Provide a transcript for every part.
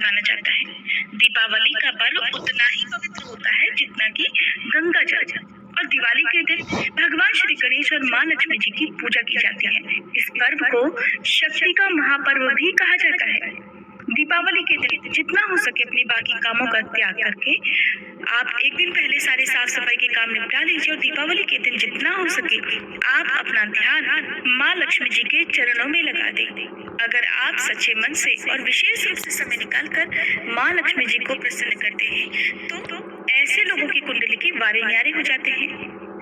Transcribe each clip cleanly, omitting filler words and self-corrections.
माना जाता है। दीपावली का पर्व उतना ही पवित्र होता है जितना कि गंगा जल, और दिवाली के दिन भगवान श्री गणेश और माँ लक्ष्मी जी की पूजा की जाती है। इस पर्व को शक्ति का महापर्व भी कहा जाता है। दीपावली के दिन जितना हो सके अपने बाकी कामों का त्याग करके आप एक दिन पहले सारे साफ सफाई के काम निपटा लीजिए, और दीपावली के दिन जितना हो सके आप अपना ध्यान माँ लक्ष्मी जी के चरणों में लगा दें। अगर आप सच्चे मन से और विशेष रूप से समय निकालकर माँ लक्ष्मी जी को प्रसन्न करते हैं तो ऐसे लोगों की कुंडली के वारे न्यारे हो जाते हैं।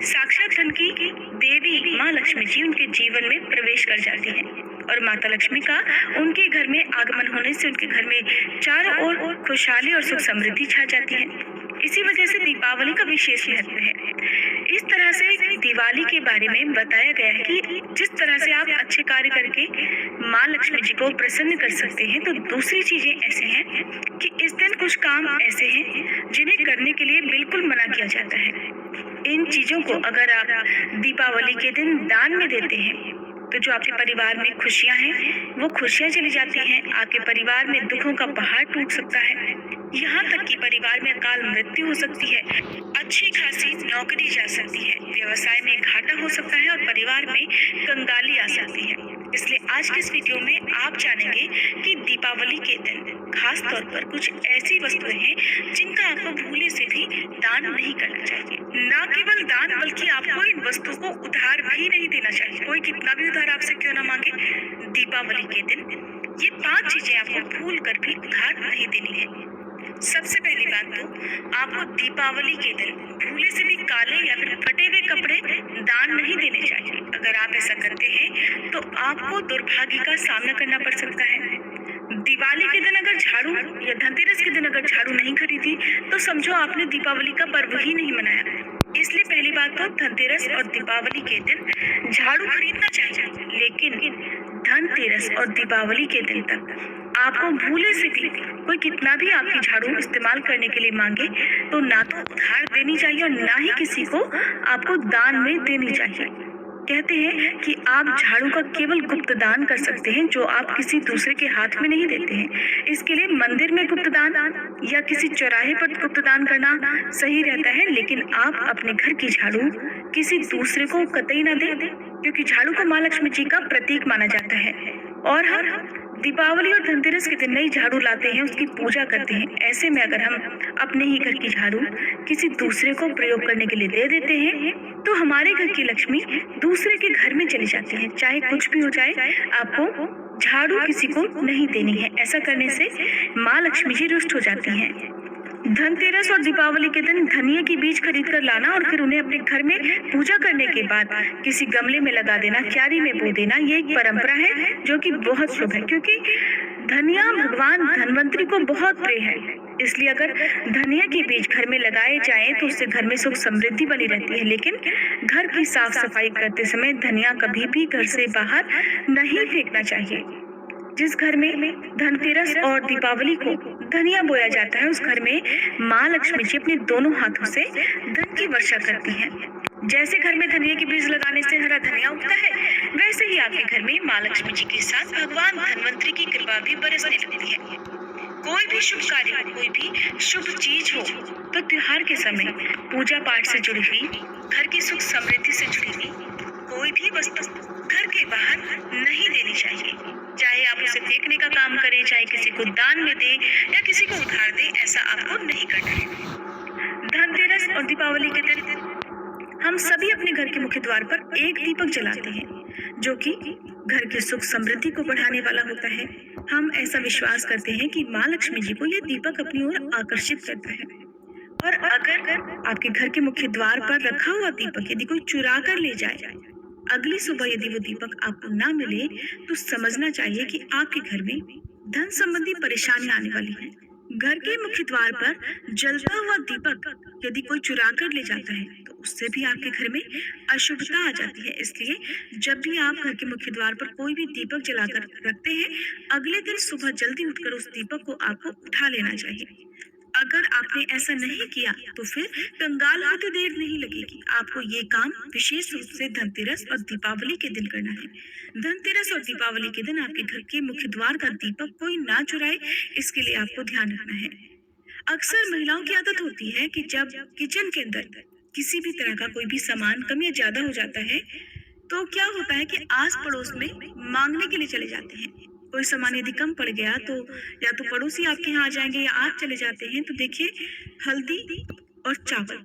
साक्षात धन की देवी माँ लक्ष्मी जी उनके जीवन में प्रवेश कर जाती हैं, और माता लक्ष्मी का उनके घर में आगमन होने से उनके घर में चारों ओर खुशहाली और सुख समृद्धि छा जाती है। इसी वजह से दीपावली का विशेष महत्व है। इस तरह से दिवाली के बारे में बताया गया है कि जिस तरह से आप अच्छे कार्य करके माँ लक्ष्मी जी को प्रसन्न कर सकते हैं, तो दूसरी चीजें ऐसे हैं कि इस दिन कुछ काम ऐसे हैं जिन्हें करने के लिए बिल्कुल मना किया जाता है। इन चीजों को अगर आप दीपावली के दिन दान में देते हैं तो जो आपके परिवार में खुशियां हैं वो खुशियां चली जाती हैं, आपके परिवार में दुखों का पहाड़ टूट सकता है, यहाँ तक कि परिवार में अकाल मृत्यु हो सकती है, अच्छी खासी नौकरी जा सकती है, व्यवसाय में घाटा हो सकता है और परिवार में कंगाली आ सकती है। इसलिए आज के इस वीडियो में आप जानेंगे कि दीपावली के दिन खास तौर पर कुछ ऐसी वस्तुएं हैं जिनका आपको भूले से भी दान नहीं करना चाहिए। न केवल दान बल्कि आपको इन वस्तुओं को उधार भी नहीं देना चाहिए। कोई कितना भी उधार आपसे क्यों ना मांगे, दीपावली के दिन ये 5 चीजें आपको भूल कर भी उधार नहीं देनी है। सबसे पहली बात तो आपको दीपावली के दिन भूले से भी काले या फिर फटे हुए कपड़े दान नहीं देने चाहिए। अगर आप ऐसा करते हैं तो आपको दुर्भाग्य का सामना करना पड़ सकता है। दिवाली के दिन अगर झाड़ू या धनतेरस के दिन अगर झाड़ू नहीं खरीदी तो समझो आपने दीपावली का पर्व ही नहीं मनाया। इसलिए पहली बात तो धनतेरस और दीपावली के दिन झाड़ू खरीदना चाहिए, लेकिन धनतेरस और दीपावली के दिन तक आपको भूले से भी कोई कितना भी आपकी झाड़ू इस्तेमाल करने के लिए मांगे तो ना तो उधार देनी चाहिए और ना ही किसी को आपको दान में देनी चाहिए। कहते हैं कि आप झाड़ू का केवल गुप्त दान कर सकते हैं जो आप किसी दूसरे के हाथ में नहीं देते हैं। इसके लिए मंदिर में गुप्त दान या किसी चौराहे पर गुप्त दान करना सही रहता है, लेकिन आप अपने घर की झाड़ू किसी दूसरे को कतई ना दें, क्योंकि झाड़ू को माँ लक्ष्मी जी का प्रतीक माना जाता है। और हम दीपावली और धनतेरस के दिन नई झाड़ू लाते हैं, उसकी पूजा करते हैं। ऐसे में अगर हम अपने ही घर की झाड़ू किसी दूसरे को प्रयोग करने के लिए दे देते हैं तो हमारे घर की लक्ष्मी दूसरे के घर में चली जाती है। चाहे कुछ भी हो जाए, आपको झाड़ू किसी को नहीं देनी है। ऐसा करने से माँ लक्ष्मी जी रुष्ट हो जाती हैं। धनतेरस और दीपावली के दिन धनिया की बीज खरीद कर लाना और फिर उन्हें अपने घर में पूजा करने के बाद किसी गमले में लगा देना, क्यारी में बो देना, ये एक परंपरा है जो कि बहुत शुभ है, क्योंकि धनिया भगवान धनवंतरी को बहुत प्रिय है। इसलिए अगर धनिया के बीज घर में लगाए जाएं तो उससे घर में सुख समृद्धि बनी रहती है। लेकिन घर की साफ सफाई करते समय धनिया कभी भी घर से बाहर नहीं फेंकना चाहिए। जिस घर में धनतेरस और दीपावली को धनिया बोया जाता है उस घर में माँ लक्ष्मी जी अपने दोनों हाथों से धन की वर्षा करती हैं। जैसे घर में धनिया के बीज लगाने से हरा धनिया उगता है, वैसे ही आपके घर में माँ लक्ष्मी जी के साथ भगवान धनवंतरी की कृपा भी बरसने लगती है। कोई भी शुभ कार्य हो, कोई भी शुभ चीज हो तो त्योहार के समय पूजा पाठ से जुड़ी हुई, घर की सुख समृद्धि से जुड़ी हुई कोई भी वस्तु घर के बाहर नहीं देनी चाहिए। चाहे आप उसे फेंकने का काम करें, चाहे किसी को दान में दें या किसी को उधार दें, ऐसा आपको नहीं करना है। धनतेरस और दीपावली के दिन हम सभी अपने घर के मुख्य द्वार पर एक दीपक जलाते हैं जो कि घर की सुख समृद्धि को बढ़ाने वाला होता है। हम ऐसा विश्वास करते हैं कि माँ लक्ष्मी जी को यह दीपक अपनी ओर आकर्षित करता है, और अगर आपके घर के मुख्य द्वार पर रखा हुआ दीपक यदि कोई चुरा कर ले जाए, अगली सुबह यदि वो दीपक आपको ना मिले तो समझना चाहिए कि आपके घर में धन संबंधी परेशानी आने वाली है। घर के मुख्य द्वार पर जलता हुआ दीपक यदि कोई चुरा कर ले जाता है तो उससे भी आपके घर में अशुभता आ जाती है। इसलिए जब भी आप घर के मुख्य द्वार पर कोई भी दीपक जलाकर रखते हैं, अगले दिन सुबह जल्दी उठकर उस दीपक को आपको उठा लेना चाहिए। अगर आपने ऐसा नहीं किया तो फिर कंगाल होते देर नहीं लगेगी। आपको ये काम विशेष रूप से धनतेरस और दीपावली के दिन करना है। धनतेरस और दीपावली के दिन आपके घर के मुख्य द्वार का दीपक कोई ना चुराए, इसके लिए आपको ध्यान रखना है। अक्सर महिलाओं की आदत होती है कि जब किचन के अंदर किसी भी तरह का कोई भी सामान कम या ज्यादा हो जाता है, तो क्या होता है कि आस पड़ोस में मांगने के लिए चले जाते हैं। कोई सामान यदि कम पड़ गया तो या तो पड़ोसी आपके यहाँ आ जाएंगे या आप चले जाते हैं। तो देखिए, हल्दी और चावल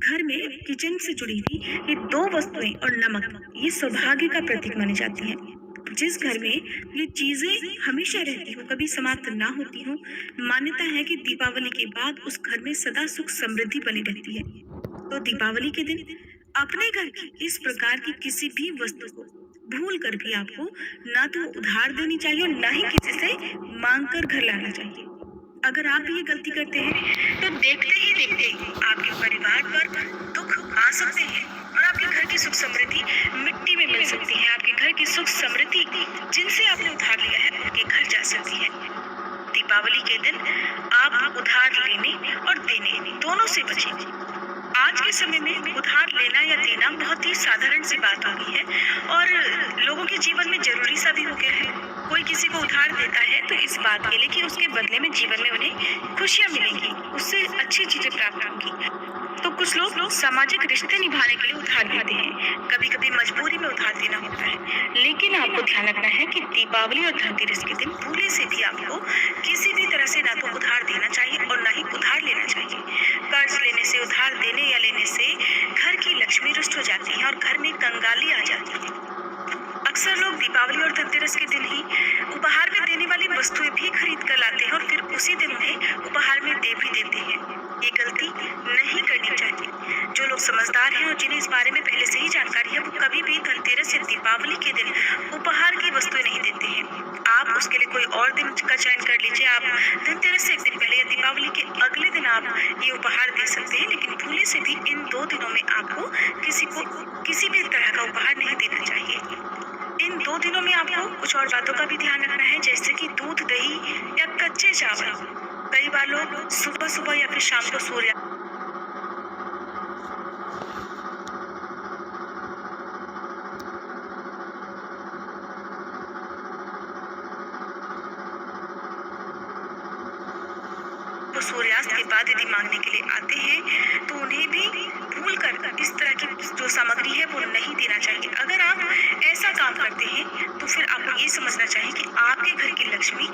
घर में किचन से जुड़ी हुई ये दो वस्तुएं और नमक, ये सौभाग्य का प्रतीक मानी जाती हैं। जिस घर में ये चीजें हमेशा रहती हो, कभी समाप्त ना होती हो, मान्यता है कि दीपावली के बाद उस घर में सदा सुख समृद्धि बनी रहती है। तो दीपावली के दिन अपने घर की इस प्रकार की किसी भी वस्तु को भूल कर भी आपको ना तो उधार देनी चाहिए और ना ही किसी से मांग कर घर लाना चाहिए। अगर आप ये गलती करते हैं तो देखते ही देखते आपके परिवार पर दुख आ सकते हैं और आपके घर की सुख समृद्धि मिट्टी में मिल सकती है। आपके घर की सुख समृद्धि जिनसे आपने उधार लिया है उनके घर जा सकती है। दीपावली के दिन आप उधार लेने और देने दोनों से बचें। आज के समय में उधार लेना या देना बहुत ही साधारण सी बात हो गई है और लोगों के जीवन में जरूरी सा भी हो गया है। कोई किसी को उधार देता है तो इस बात के लिए कि उसके बदले में जीवन में उन्हें खुशियां मिलेंगी, उससे अच्छी चीजें प्राप्त होंगी। तो कुछ लोग सामाजिक रिश्ते निभाने के लिए उधार लेते हैं, कभी कभी मजबूरी में उधार देना होता है। लेकिन आपको ध्यान रखना है कि दीपावली और धनतेरस के दिन भूले से भी आपको किसी भी तरह से ना तो उधार देना चाहिए और ना ही उधार लेना चाहिए। कर्ज लेने से, उधार देने या लेने से घर की लक्ष्मी रुष्ट हो जाती है और घर में कंगाली आ जाती है। अक्सर लोग दीपावली और धनतेरस के दिन ही उपहार में देने वाली वस्तुएं भी खरीद कर लाते हैं और फिर उसी दिन उन्हें उपहार में दे भी देते हैं। ये गलती नहीं करनी चाहिए। जो लोग समझदार हैं और जिन्हें इस बारे में पहले से ही जानकारी है, वो कभी भी धनतेरस या दीपावली के दिन उपहार की वस्तुएं नहीं देते हैं। आप उसके लिए कोई और दिन का चयन कर लीजिए। आप धनतेरस से एक दिन पहले या दीपावली के अगले दिन आप ये उपहार दे सकते हैं, लेकिन भूले से भी इन 2 दिनों में आपको किसी को किसी भी तरह का उपहार नहीं देना चाहिए। इन 2 दिनों में आपको कुछ और बातों का भी ध्यान रखना है, जैसे कि दूध, दही या कच्चे चावल। कई बार लोग सुबह सुबह या फिर शाम को सूर्य सूर्यास्त के बाद यदि मांगने के लिए आते हैं तो उन्हें भी भूल कर इस तरह की जो सामग्री है वो नहीं देना चाहिए। अगर आप ऐसा काम करते हैं तो फिर आपको ये समझना चाहिए कि आपके घर की लक्ष्मी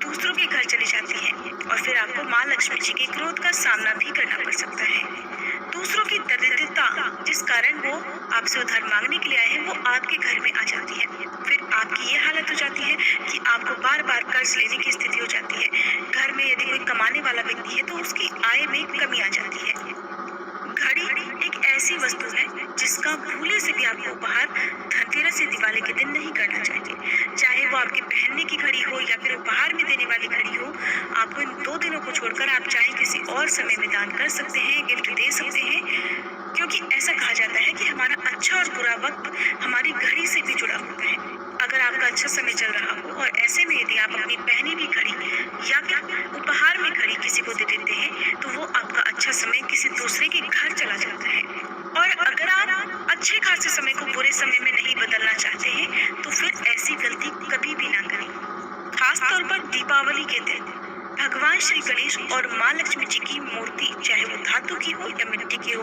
दूसरों के घर चली जाती है और फिर आपको माँ लक्ष्मी जी के क्रोध का सामना भी करना पड़ सकता है। दूसरों की दरिद्रता जिस कारण वो आपसे उधार मांगने के लिए आए हैं वो आपके घर में आ जाती है। फिर आपकी ये हालत हो जाती है कि आपको बार बार कर्ज लेने की स्थिति हो जाती है। घर में यदि कोई कमाने वाला व्यक्ति है तो उसकी आय में कमी आ जाती है। घड़ी एक ऐसी वस्तु है जिसका भूले से भी आपको उपहार धनतेरस या दिवाली के दिन नहीं करना चाहिए। चाहे वो आपके पहनने की घड़ी हो या फिर उपहार में देने वाली घड़ी हो, आपको इन 2 दिनों को छोड़कर आप चाहे किसी और समय में दान कर सकते हैं, गिफ्ट दे सकते हैं, क्योंकि ऐसा कहा जाता है कि हमारा अच्छा और बुरा वक्त हमारी घड़ी से भी जुड़ा होता है। अगर आपका अच्छा समय चल रहा हो और ऐसे में यदि आप अपनी पहनी हुई घड़ी या फिर उपहार में घड़ी किसी को दे देते हैं तो वो आपका अच्छा समय किसी दूसरे के घर चला जाता है। और अगर आप अच्छे खासे समय को बुरे समय में नहीं बदलना चाहते हैं तो फिर ऐसी गलती कभी भी ना करें। खास तौर पर दीपावली के दिन भगवान श्री गणेश और माँ लक्ष्मी जी की मूर्ति, चाहे वो धातु की हो या मिट्टी की हो,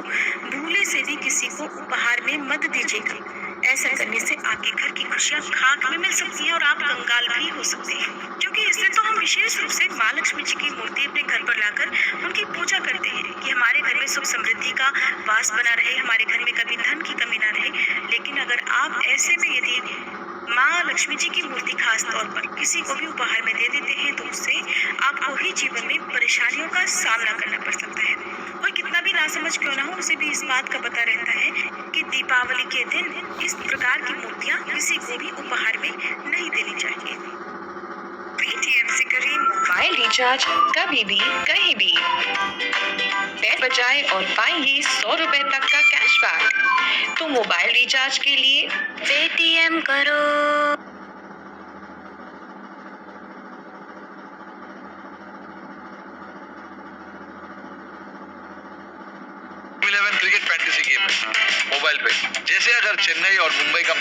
भूले से भी किसी को उपहार में मत दीजिएगा। ऐसा करने से आपके घर की खुशियाँ खाक में मिल सकती हैं और आप कंगाल भी हो सकते हैं। क्योंकि इससे तो हम विशेष रूप से माँ लक्ष्मी जी की मूर्ति अपने घर पर लाकर उनकी पूजा करते हैं कि हमारे घर में सुख समृद्धि का वास बना रहे, हमारे घर में कभी धन की कमी ना रहे। लेकिन अगर आप ऐसे में यदि माँ लक्ष्मी जी की मूर्ति खास तौर पर किसी को भी उपहार में दे देते हैं तो उससे आपको ही जीवन में परेशानियों का सामना करना पड़ सकता है। कोई कितना भी नासमझ क्यों ना हो, उसे भी इस बात का पता रहता है कि दीपावली के दिन इस प्रकार की मूर्तियाँ किसी को भी उपहार में नहीं देनी चाहिए। पेटीएम से करें मोबाइल रिचार्ज कभी भी कहीं भी, पैसे बचाए और पाएंगे 100 रुपए तक का कैशबैक। तो मोबाइल रिचार्ज के लिए पेटीएम करो। क्रिकेट फैंटेसी गेम है मोबाइल पे। जैसे अगर चेन्नई और मुंबई का